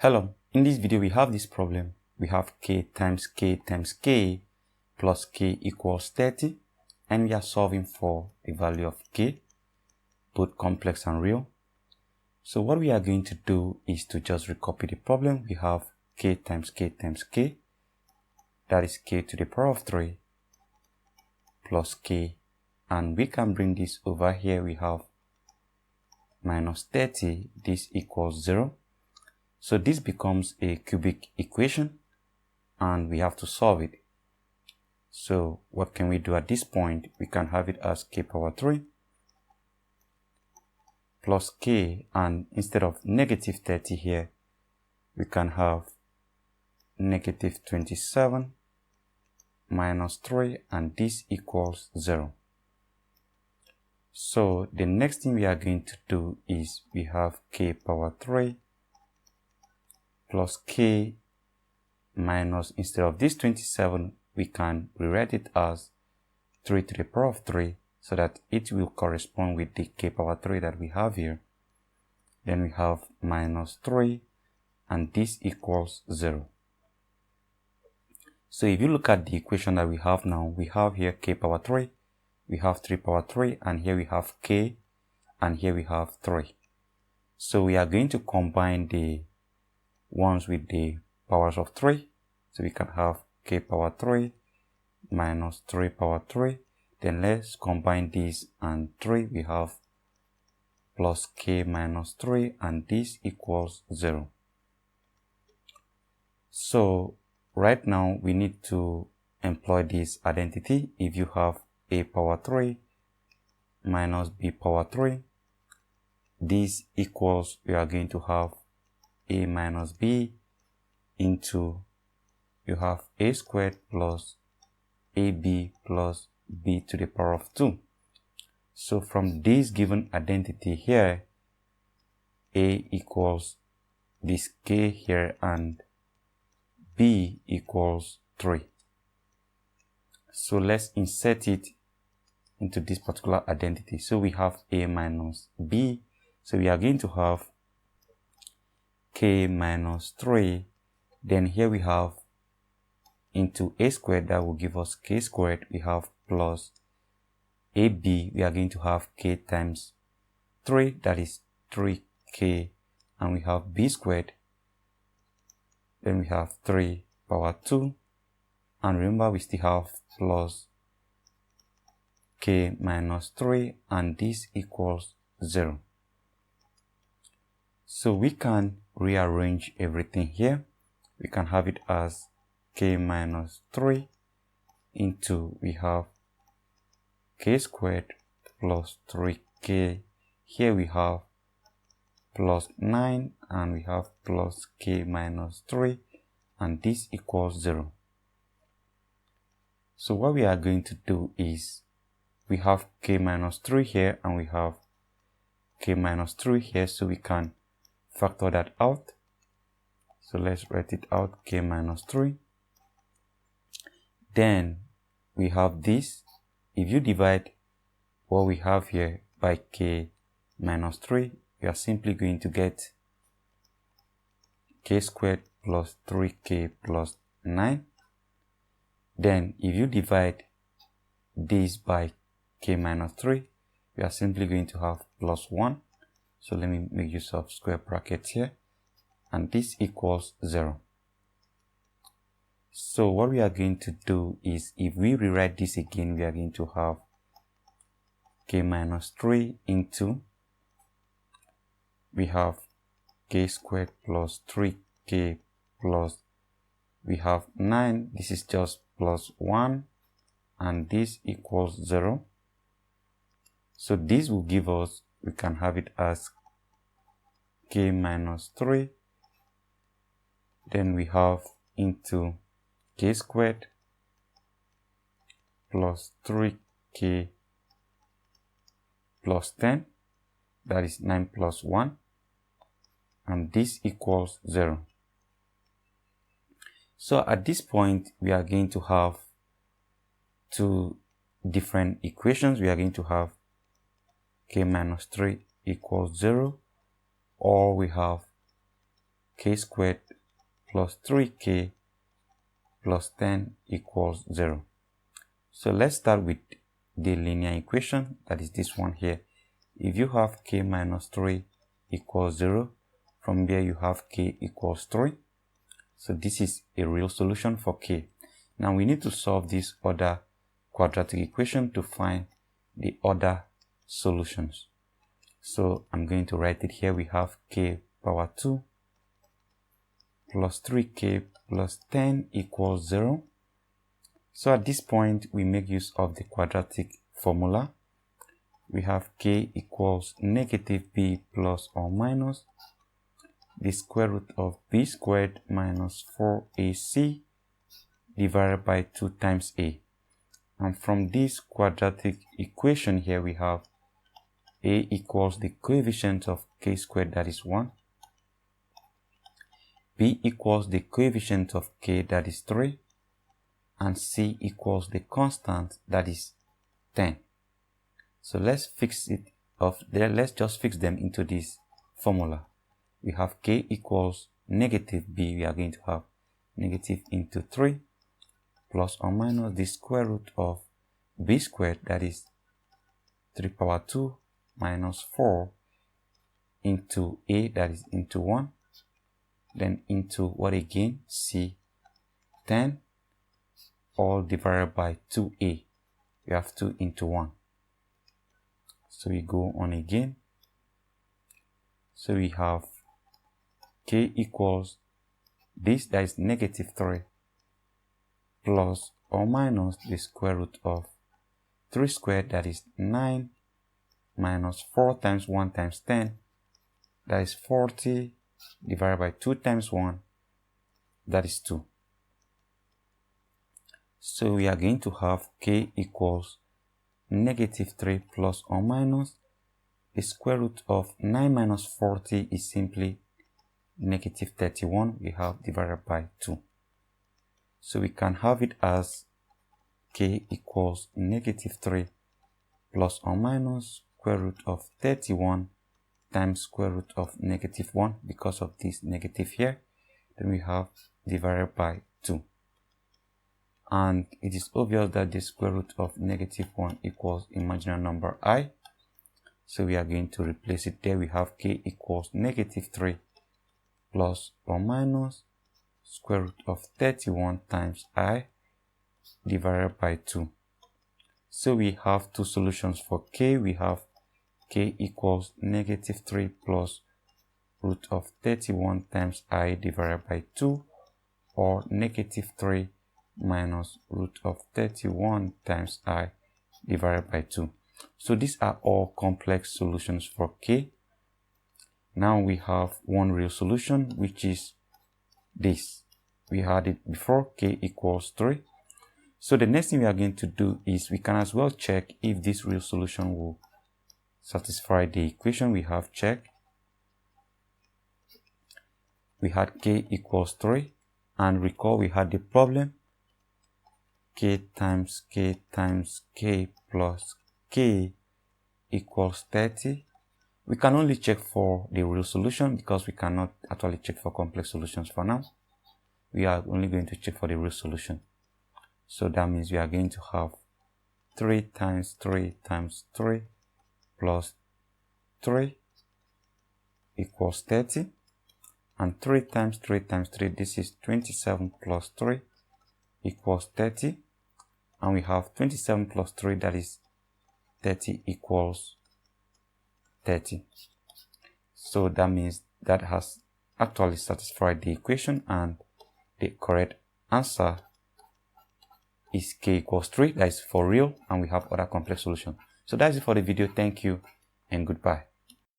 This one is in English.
Hello, in this video we have this problem. We have k times k times k plus k equals 30 and we are solving for a value of k, both complex and real. So what we are going to do is to just recopy the problem. We have k times k times k, that is k to the power of 3 plus k, and we can bring this over here. We have minus 30, this equals 0. So this becomes a cubic equation and we have to solve it. So what can we do at this point? We can have it as k power 3 plus k, and instead of negative 30 here, we can have negative 27 minus 3, and this equals 0. So the next thing we are going to do is we have k power 3 plus k minus, instead of this 27, we can rewrite it as 3 to the power of 3 so that it will correspond with the k power 3 that we have here. Then we have minus 3 and this equals 0. So if you look at the equation that we have now, we have here k power 3, we have 3 power 3, and here we have k, and here we have 3. So we are going to combine the ones with the powers of 3. So we can have k power 3 minus 3 power 3. Then let's combine this and 3. We have plus k minus 3, and this equals 0. So right now we need to employ this identity. If you have a power 3 minus b power 3, this equals, we are going to have a minus b into, you have a squared plus ab plus b to the power of 2. So from this given identity here, a equals this k here and b equals 3. So let's insert it into this particular identity. So we have a minus b, so we are going to have k minus 3, then here we have into a squared, that will give us k squared. We have plus ab, we are going to have k times 3, that is 3k, and we have b squared, then we have 3 power 2, and remember we still have plus k minus 3, and this equals 0. So we can rearrange everything here. We can have it as k minus 3 into, we have k squared plus 3k. Here we have plus 9, and we have plus k minus 3, and this equals 0. So what we are going to do is, we have k minus 3 here and we have k minus 3 here, so we can factor that out. So let's write it out, k minus 3. Then we have this. If you divide what we have here by k minus 3, we are simply going to get k squared plus 3k plus 9. Then if you divide this by k minus 3, we are simply going to have plus 1. So let me make use of square brackets here, and this equals 0. So what we are going to do is, if we rewrite this again, we are going to have k minus 3 into, we have k squared plus 3k plus, we have 9, this is just plus 1, and this equals 0. So this will give us, we can have it as k minus 3, then we have into k squared plus 3k plus 10, that is 9 plus 1, and this equals 0. So at this point, we are going to have two different equations. We are going to have k minus 3 equals 0, or we have k squared plus 3k plus 10 equals 0. So let's start with the linear equation, that is this one here. If you have k minus 3 equals 0, from there you have k equals 3. So this is a real solution for k. Now we need to solve this other quadratic equation to find the other solutions. So I'm going to write it here. We have k power 2 plus 3k plus 10 equals 0. So at this point, we make use of the quadratic formula. We have k equals negative b plus or minus the square root of b squared minus 4ac divided by 2 times a. And from this quadratic equation here, we have a equals the coefficient of k squared, that is 1. B equals the coefficient of k, that is 3. And c equals the constant, that is 10. So let's fix it off there. Let's just fix them into this formula. We have k equals negative b. We are going to have negative into 3 plus or minus the square root of b squared, that is 3 power 2 minus 4 into a, that is into 1. Then into what again? C, 10, all divided by 2a. We have 2 into 1. So we go on again. So we have k equals this, that is negative 3, plus or minus the square root of 3 squared, that is 9, minus 4 times 1 times 10, that is 40, divided by 2 times 1, that is 2. So we are going to have k equals negative 3 plus or minus the square root of 9 minus 40 is simply negative 31. We have divided by 2. So we can have it as k equals negative 3 plus or minus square root of 31 times square root of negative 1 because of this negative here. Then we have divided by 2. And it is obvious that the square root of negative 1 equals imaginary number I. So we are going to replace it there. We have k equals negative 3 plus or minus square root of 31 times I divided by 2. So we have two solutions for k. We have k equals negative 3 plus root of 31 times I divided by 2, or negative 3 minus root of 31 times I divided by 2. So these are all complex solutions for k. Now we have one real solution, which is this. We had it before, k equals 3. So the next thing we are going to do is we can as well check if this real solution will satisfy the equation. We have check. We had k equals 3, and recall we had the problem k times k times k plus k equals 30. We can only check for the real solution because we cannot actually check for complex solutions for now. We are only going to check for the real solution. So that means we are going to have 3 times 3 times 3 plus 3 equals 30. And 3 times 3 times 3, this is 27 plus 3 equals 30. And we have 27 plus 3, that is 30 equals 30. So that means that has actually satisfied the equation, and the correct answer is k equals 3. That is for real, and we have other complex solution. So that's it for the video. Thank you and goodbye.